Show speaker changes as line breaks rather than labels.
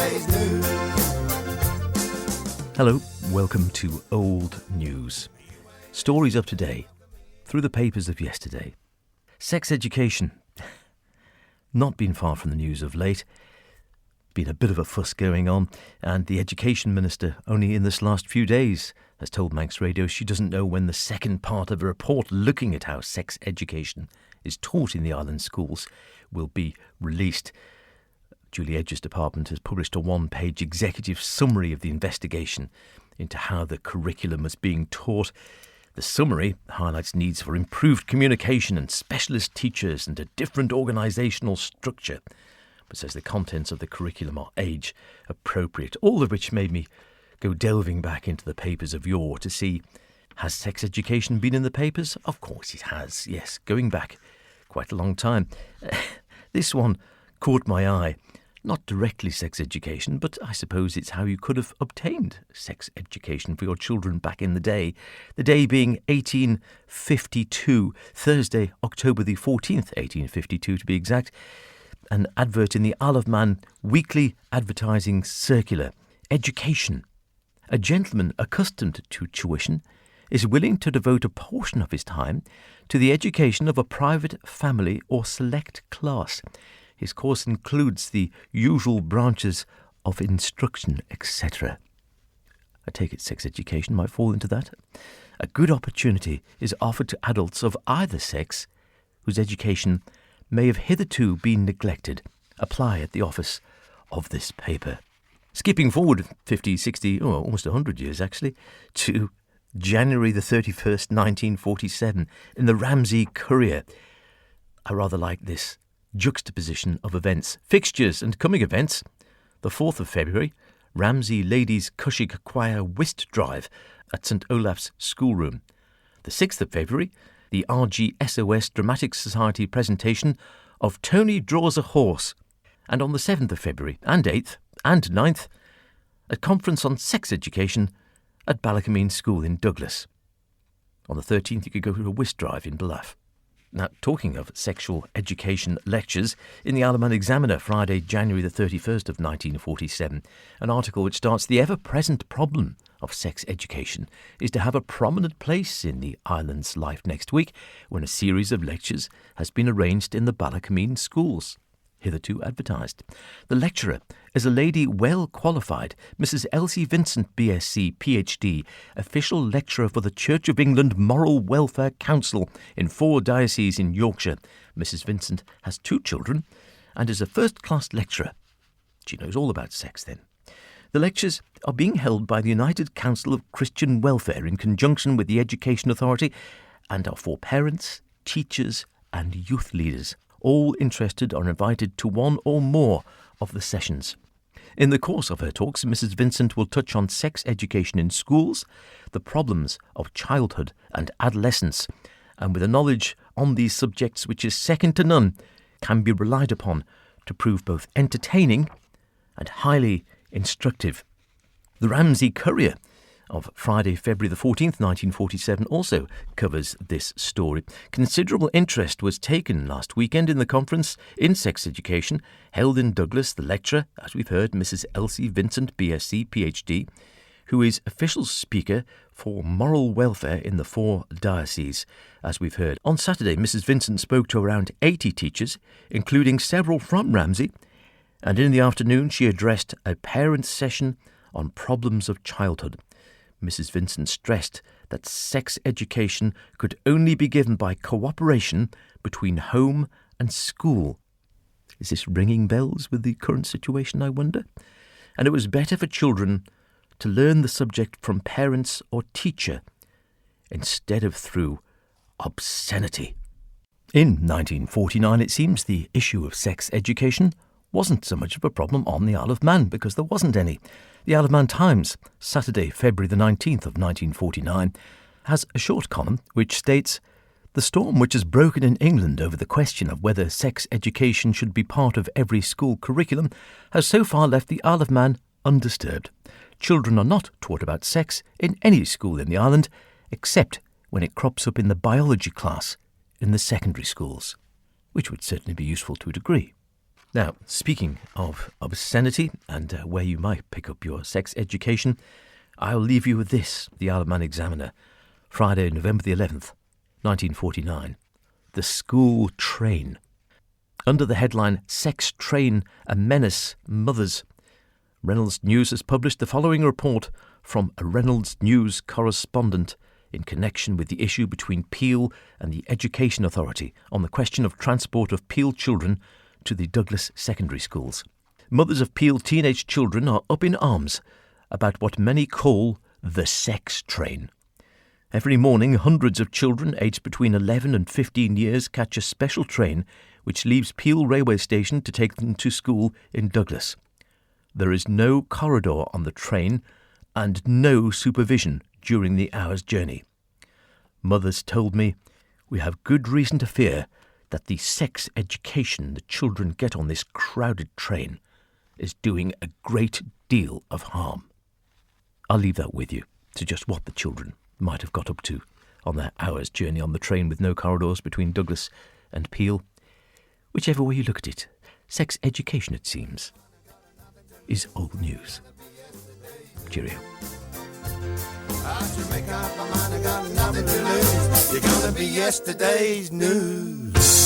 Yesterday's news.
Hello, welcome to Old News. Stories of today, through the papers of yesterday. Sex education. Not been far from the news of late. Been a bit of a fuss going on, and the Education Minister, only in this last few days, has told Manx Radio she doesn't know when the second part of a report looking at how sex education is taught in the island schools will be released. Julie Edge's department has published a one-page executive summary of the investigation into how the curriculum is being taught. The summary highlights needs for improved communication and specialist teachers and a different organisational structure, but says the contents of the curriculum are age appropriate, all of which made me go delving back into the papers of yore to see, has sex education been in the papers? Of course it has, yes, going back quite a long time. This one caught my eye. Not directly sex education, but I suppose it's how you could have obtained sex education for your children back in the day. The day being 1852, Thursday, October the 14th, 1852 to be exact. An advert in the Isle of Man weekly advertising circular. Education. A gentleman accustomed to tuition is willing to devote a portion of his time to the education of a private family or select class. His course includes the usual branches of instruction, etc. I take it sex education might fall into that. A good opportunity is offered to adults of either sex whose education may have hitherto been neglected. Apply at the office of this paper. Skipping forward 50, 60, almost 100 years actually, to January the 31st, 1947, in the Ramsey Courier. I rather like this juxtaposition of events, fixtures and coming events. The 4th of February, Ramsey Ladies Cushig Choir Whist Drive at St Olaf's Schoolroom. The 6th of February, the RGSOS Dramatic Society presentation of Tony Draws a Horse. And on the 7th of February and 8th and 9th, a conference on sex education at Ballacameen School in Douglas. On the 13th, you could go to a whist drive in Bluff. Now, talking of sexual education lectures, in the Isle of Man Examiner, Friday, January the 31st of 1947, an article which starts, "The ever-present problem of sex education is to have a prominent place in the island's life next week, when a series of lectures has been arranged in the Ballacameen schools." Hitherto advertised. The lecturer is a lady well qualified, Mrs. Elsie Vincent, BSc, PhD, official lecturer for the Church of England Moral Welfare Council in 4 dioceses in Yorkshire. Mrs. Vincent has 2 children and is a first-class lecturer. She knows all about sex then. The lectures are being held by the United Council of Christian Welfare in conjunction with the Education Authority and are for parents, teachers and youth leaders. All interested are invited to one or more of the sessions. In the course of her talks, Mrs. Vincent will touch on sex education in schools, the problems of childhood and adolescence, and with a knowledge on these subjects which is second to none, can be relied upon to prove both entertaining and highly instructive. The Ramsey Courier of Friday, February the 14th, 1947, also covers this story. Considerable interest was taken last weekend in the conference in sex education held in Douglas. The lecturer, as we've heard, Mrs. Elsie Vincent, BSc, PhD, who is official speaker for moral welfare in the 4 dioceses, as we've heard. On Saturday, Mrs. Vincent spoke to around 80 teachers, including several from Ramsey, and in the afternoon she addressed a parents' session on problems of childhood. Mrs. Vincent stressed that sex education could only be given by cooperation between home and school. Is this ringing bells with the current situation, I wonder? And it was better for children to learn the subject from parents or teacher instead of through obscenity. In 1949, it seems the issue of sex education wasn't so much of a problem on the Isle of Man because there wasn't any. The Isle of Man Times, Saturday, February the 19th of 1949, has a short column which states, "The storm which has broken in England over the question of whether sex education should be part of every school curriculum has so far left the Isle of Man undisturbed. Children are not taught about sex in any school in the island, except when it crops up in the biology class in the secondary schools," which would certainly be useful to a degree. Now, speaking of obscenity and where you might pick up your sex education, I'll leave you with this, the Isle of Man Examiner, Friday, November the 11th, 1949. The School Train. Under the headline, Sex Train, a Menace, Mothers, Reynolds News has published the following report from a Reynolds News correspondent in connection with the issue between Peel and the Education Authority on the question of transport of Peel children to the Douglas secondary schools. Mothers of Peel teenage children are up in arms about what many call the sex train. Every morning, hundreds of children aged between 11 and 15 years catch a special train which leaves Peel railway station to take them to school in Douglas. There is no corridor on the train and no supervision during the hour's journey. Mothers told me, "We have good reason to fear that the sex education the children get on this crowded train is doing a great deal of harm." I'll leave that with you, to just what the children might have got up to on their hour's journey on the train with no corridors between Douglas and Peel. Whichever way you look at it, sex education, it seems, is old news. Cheerio.
I should make up my mind, I got nothing to lose. You're gonna be yesterday's news.